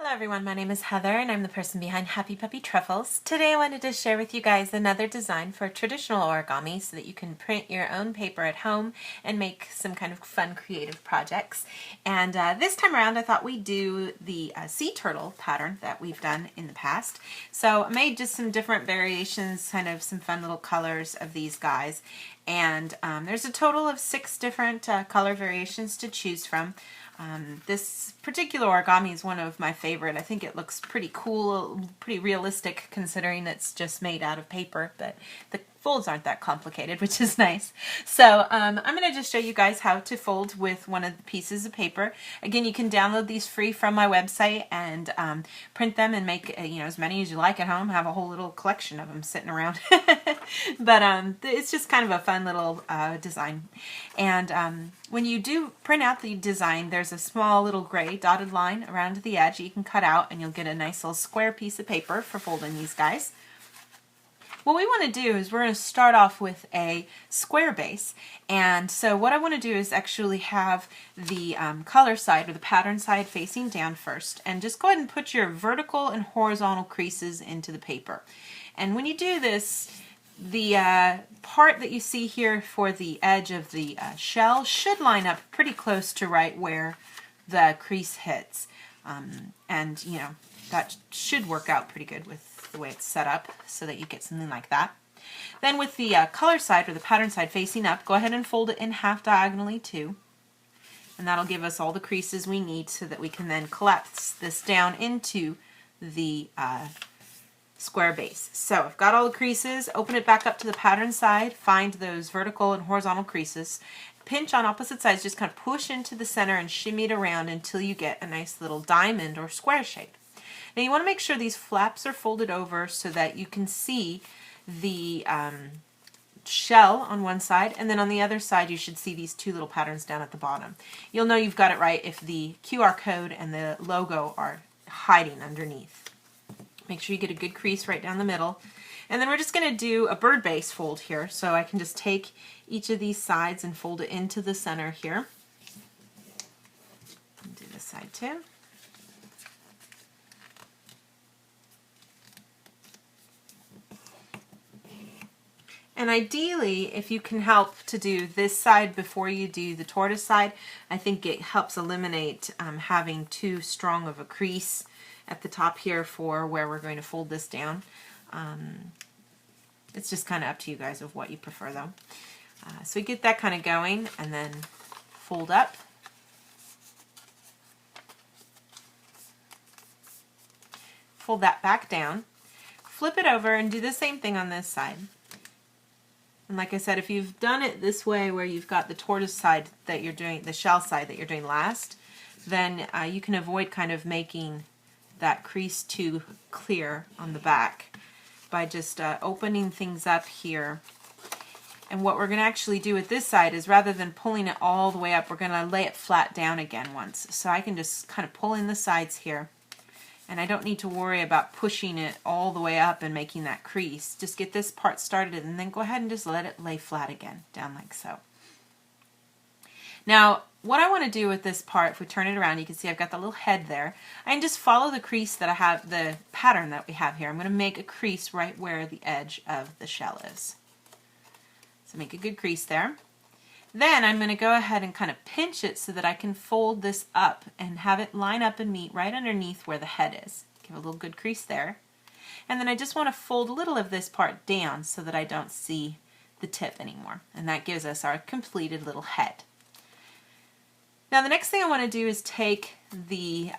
Hello everyone, my name is Heather and I'm the person behind Happy Puppy Truffles. Today I wanted to share with you guys another design for traditional origami so that you can print your own paper at home and make some kind of fun creative projects. And this time around I thought we'd do the sea turtle pattern that we've done in the past. So I made just some different variations, kind of some fun little colors of these guys. And there's a total of 6 different color variations to choose from. This particular origami is one of my favorite. I think it looks pretty cool, pretty realistic considering it's just made out of paper, but the folds aren't that complicated, which is nice. So I'm going to just show you guys how to fold with one of the pieces of paper. Again, you can download these free from my website and print them and make as many as you like at home. Have a whole little collection of them sitting around. But it's just kind of a fun little design. And when you do print out the design, there's a small little gray dotted line around the edge you can cut out, and you'll get a nice little square piece of paper for folding these guys. What we want to do is we're going to start off with a square base, and so what I want to do is actually have the color side or the pattern side facing down first, and just go ahead and put your vertical and horizontal creases into the paper. And when you do this, the part that you see here for the edge of the shell should line up pretty close to right where the crease hits, and that should work out pretty good with the way it's set up so that you get something like that. Then with the color side or the pattern side facing up, go ahead and fold it in half diagonally too, and that'll give us all the creases we need so that we can then collapse this down into the square base. So I've got all the creases, open it back up to the pattern side, find those vertical and horizontal creases, pinch on opposite sides, just kind of push into the center and shimmy it around until you get a nice little diamond or square shape. Now you want to make sure these flaps are folded over so that you can see the shell on one side, and then on the other side you should see these 2 little patterns down at the bottom. You'll know you've got it right if the QR code and the logo are hiding underneath. Make sure you get a good crease right down the middle. And then we're just going to do a bird base fold here. So I can just take each of these sides and fold it into the center here. And do this side too. And ideally, if you can help to do this side before you do the tortoise side, I think it helps eliminate having too strong of a crease at the top here for where we're going to fold this down. It's just kind of up to you guys of what you prefer though. So we get that kind of going and then fold up. Fold that back down. Flip it over and do the same thing on this side. And like I said, if you've done it this way where you've got the tortoise side that you're doing, the shell side that you're doing last, then you can avoid kind of making that crease too clear on the back by just opening things up here. And what we're going to actually do with this side is rather than pulling it all the way up, we're going to lay it flat down again once. So I can just kind of pull in the sides here, and I don't need to worry about pushing it all the way up and making that crease. Just get this part started and then go ahead and just let it lay flat again, down like so. Now, what I want to do with this part, if we turn it around, you can see I've got the little head there. I can just follow the crease that I have, the pattern that we have here. I'm going to make a crease right where the edge of the shell is. So make a good crease there. Then I'm going to go ahead and kind of pinch it so that I can fold this up and have it line up and meet right underneath where the head is. Give a little good crease there. And then I just want to fold a little of this part down so that I don't see the tip anymore. And that gives us our completed little head. Now the next thing I want to do is take the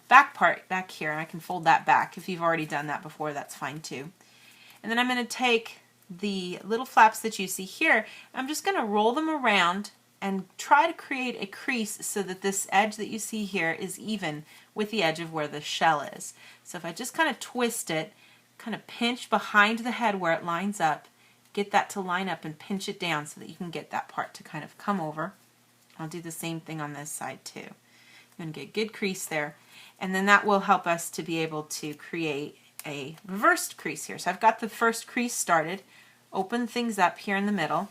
back part back here, and I can fold that back. If you've already done that before, that's fine too. And then I'm going to take the little flaps that you see here, I'm just going to roll them around and try to create a crease so that this edge that you see here is even with the edge of where the shell is. So if I just kind of twist it, kind of pinch behind the head where it lines up, get that to line up and pinch it down so that you can get that part to kind of come over. I'll do the same thing on this side too. I'm going to get a good crease there, and then that will help us to be able to create a reversed crease here. So I've got the first crease started, open things up here in the middle,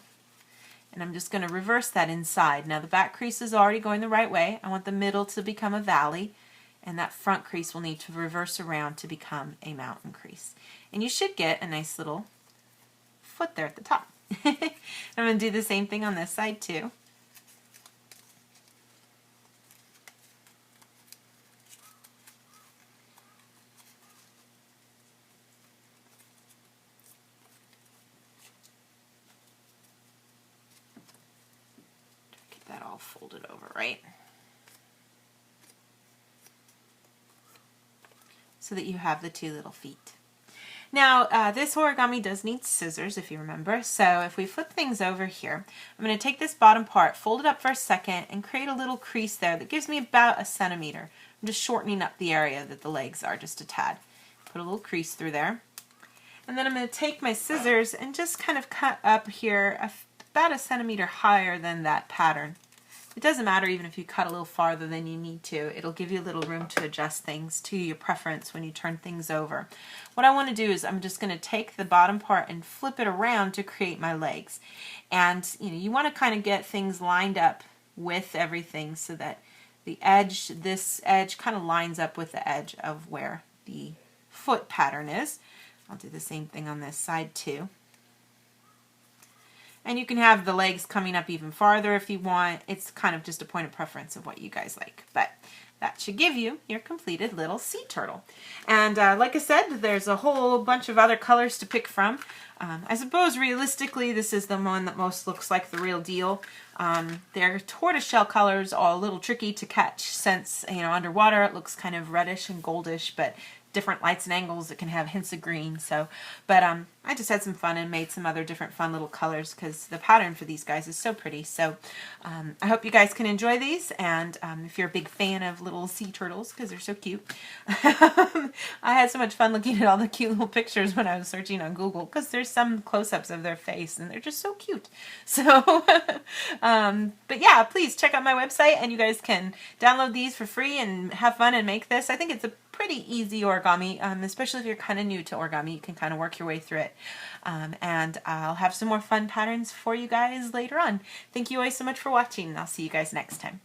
and I'm just going to reverse that inside. Now the back crease is already going the right way. I want the middle to become a valley, and that front crease will need to reverse around to become a mountain crease. And you should get a nice little foot there at the top. I'm going to do the same thing on this side too. Get that all folded over, right? So that you have the two little feet. Now, this origami does need scissors, if you remember, so if we flip things over here, I'm going to take this bottom part, fold it up for a second, and create a little crease there that gives me about 1 centimeter. I'm just shortening up the area that the legs are just a tad. Put a little crease through there. And then I'm going to take my scissors and just kind of cut up here about 1 centimeter higher than that pattern. It doesn't matter even if you cut a little farther than you need to. It'll give you a little room to adjust things to your preference when you turn things over. What I want to do is I'm just going to take the bottom part and flip it around to create my legs. And you want to kind of get things lined up with everything so that the edge, this edge kind of lines up with the edge of where the foot pattern is. I'll do the same thing on this side too. And you can have the legs coming up even farther if you want. It's kind of just a point of preference of what you guys like. But that should give you your completed little sea turtle. And like I said, there's a whole bunch of other colors to pick from. I suppose realistically this is the one that most looks like the real deal. Their tortoiseshell colors are a little tricky to catch since underwater it looks kind of reddish and goldish, but different lights and angles it can have hints of green. So, but I just had some fun and made some other different fun little colors because the pattern for these guys is so pretty. So I hope you guys can enjoy these, and if you're a big fan of little sea turtles because they're so cute. I had so much fun looking at all the cute little pictures when I was searching on Google because there's some close-ups of their face and they're just so cute. So but yeah, please check out my website and you guys can download these for free and have fun and make this. I think it's a pretty easy origami, especially if you're kind of new to origami. You can kind of work your way through it. And I'll have some more fun patterns for you guys later on. Thank you always so much for watching, and I'll see you guys next time.